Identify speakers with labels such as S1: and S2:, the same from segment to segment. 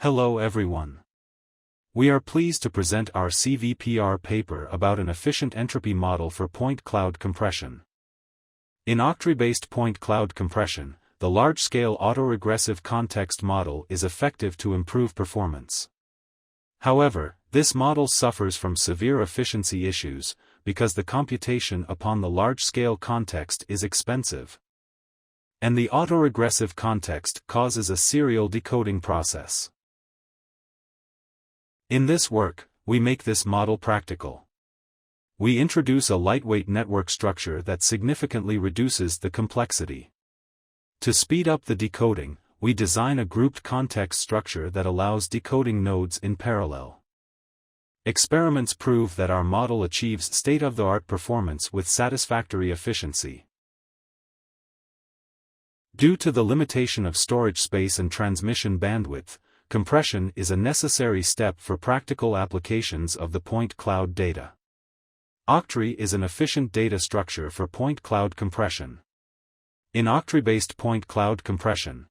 S1: Hello everyone. We are pleased to present our CVPR paper about an efficient entropy model for point cloud compression. In octree-based point cloud compression, the large-scale autoregressive context model is effective to improve performance. However, this model suffers from severe efficiency issues, because the computation upon the large-scale context is expensive. And the autoregressive context causes a serial decoding process. In this work, we make this model practical. We introduce a lightweight network structure that significantly reduces the complexity. To speed up the decoding, we design a grouped context structure that allows decoding nodes in parallel. Experiments prove that our model achieves state-of-the-art performance with satisfactory efficiency. Due to the limitation of storage space and transmission bandwidth, compression is a necessary step for practical applications of the point cloud data. Octree is an efficient data structure for point cloud compression. In octree-based point cloud compression,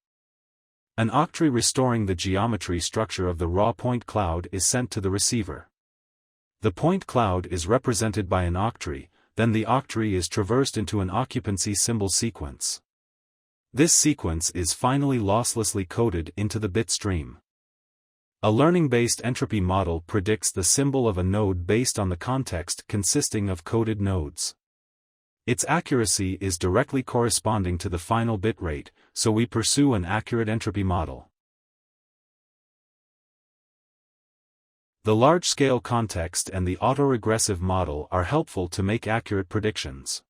S1: an octree restoring the geometry structure of the raw point cloud is sent to the receiver. The point cloud is represented by an octree, then the octree is traversed into an occupancy symbol sequence. This sequence is finally losslessly coded into the bit stream. A learning-based entropy model predicts the symbol of a node based on the context consisting of coded nodes. Its accuracy is directly corresponding to the final bit rate, so we pursue an accurate entropy model. The large-scale context and the autoregressive model are helpful to make accurate predictions.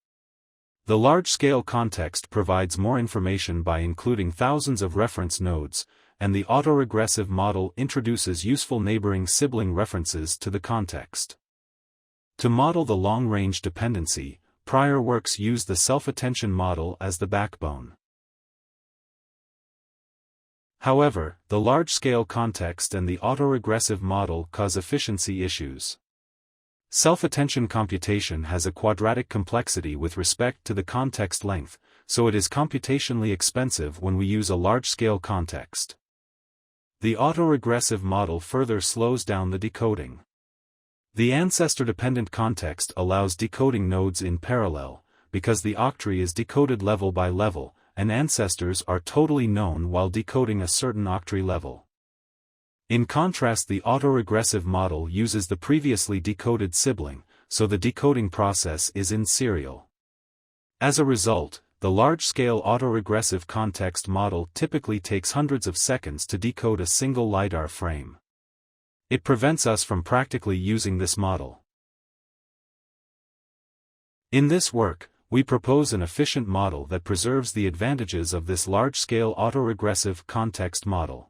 S1: The large-scale context provides more information by including thousands of reference nodes, and the autoregressive model introduces useful neighboring sibling references to the context. To model the long-range dependency, prior works use the self-attention model as the backbone. However, the large-scale context and the autoregressive model cause efficiency issues. Self-attention computation has a quadratic complexity with respect to the context length, so it is computationally expensive when we use a large-scale context. The autoregressive model further slows down the decoding. The ancestor-dependent context allows decoding nodes in parallel, because the octree is decoded level by level, and ancestors are totally known while decoding a certain octree level. In contrast, the autoregressive model uses the previously decoded sibling, so the decoding process is in serial. As a result, the large-scale autoregressive context model typically takes hundreds of seconds to decode a single LiDAR frame. It prevents us from practically using this model. In this work, we propose an efficient model that preserves the advantages of this large-scale autoregressive context model.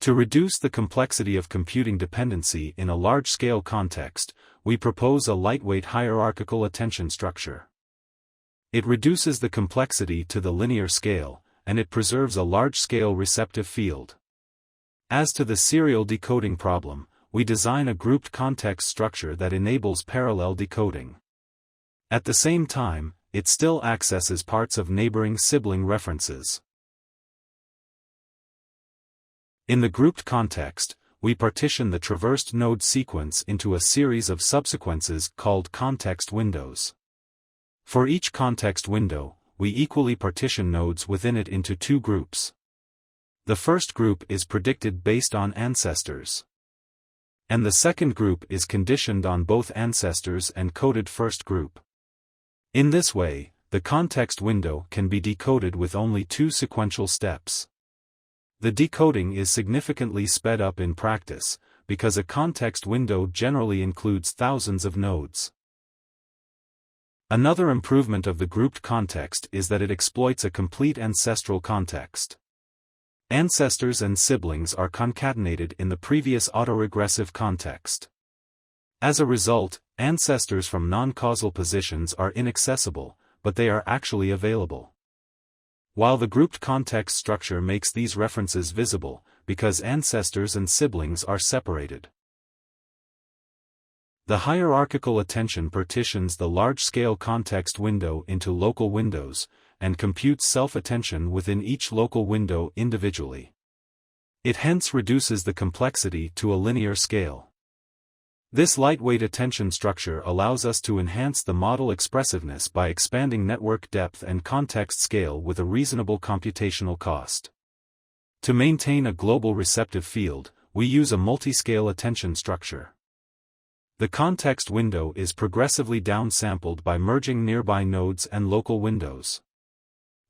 S1: To reduce the complexity of computing dependency in a large-scale context, we propose a lightweight hierarchical attention structure. It reduces the complexity to the linear scale, and it preserves a large-scale receptive field. As to the serial decoding problem, we design a grouped context structure that enables parallel decoding. At the same time, it still accesses parts of neighboring sibling references. In the grouped context, we partition the traversed node sequence into a series of subsequences called context windows. For each context window, we equally partition nodes within it into two groups. The first group is predicted based on ancestors. And the second group is conditioned on both ancestors and coded first group. In this way, the context window can be decoded with only two sequential steps. The decoding is significantly sped up in practice, because a context window generally includes thousands of nodes. Another improvement of the grouped context is that it exploits a complete ancestral context. Ancestors and siblings are concatenated in the previous autoregressive context. As a result, ancestors from non-causal positions are inaccessible, but they are actually available. While the grouped context structure makes these references visible, because ancestors and siblings are separated. The hierarchical attention partitions the large-scale context window into local windows, and computes self-attention within each local window individually. It hence reduces the complexity to a linear scale. This lightweight attention structure allows us to enhance the model expressiveness by expanding network depth and context scale with a reasonable computational cost. To maintain a global receptive field, we use a multi-scale attention structure. The context window is progressively downsampled by merging nearby nodes and local windows.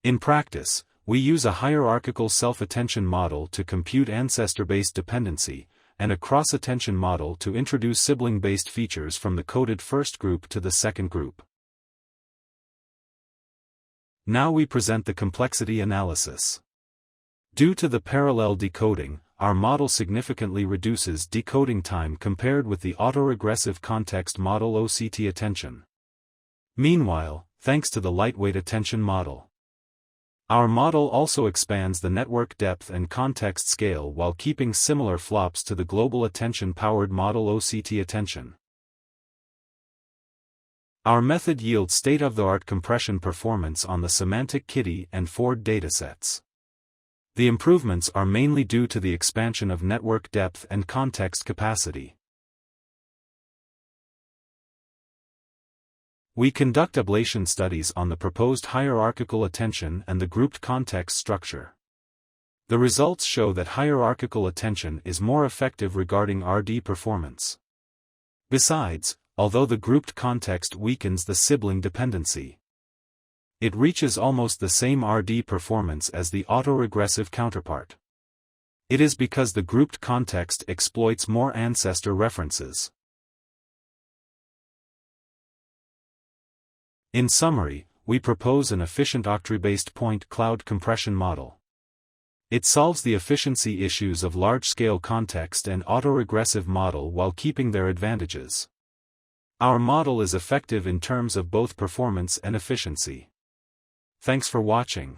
S1: In practice, we use a hierarchical self-attention model to compute ancestor-based dependency, and a cross-attention model to introduce sibling-based features from the coded first group to the second group. Now we present the complexity analysis. Due to the parallel decoding, our model significantly reduces decoding time compared with the autoregressive context model OCT attention. Meanwhile, thanks to the lightweight attention model, our model also expands the network depth and context scale while keeping similar flops to the global attention-powered model OCT attention. Our method yields state-of-the-art compression performance on the Semantic Kitty and Ford datasets. The improvements are mainly due to the expansion of network depth and context capacity. We conduct ablation studies on the proposed hierarchical attention and the grouped context structure. The results show that hierarchical attention is more effective regarding RD performance. Besides, although the grouped context weakens the sibling dependency, it reaches almost the same RD performance as the autoregressive counterpart. It is because the grouped context exploits more ancestor references. In summary, we propose an efficient octree-based point cloud compression model. It solves the efficiency issues of large-scale context and autoregressive model while keeping their advantages. Our model is effective in terms of both performance and efficiency. Thanks for watching.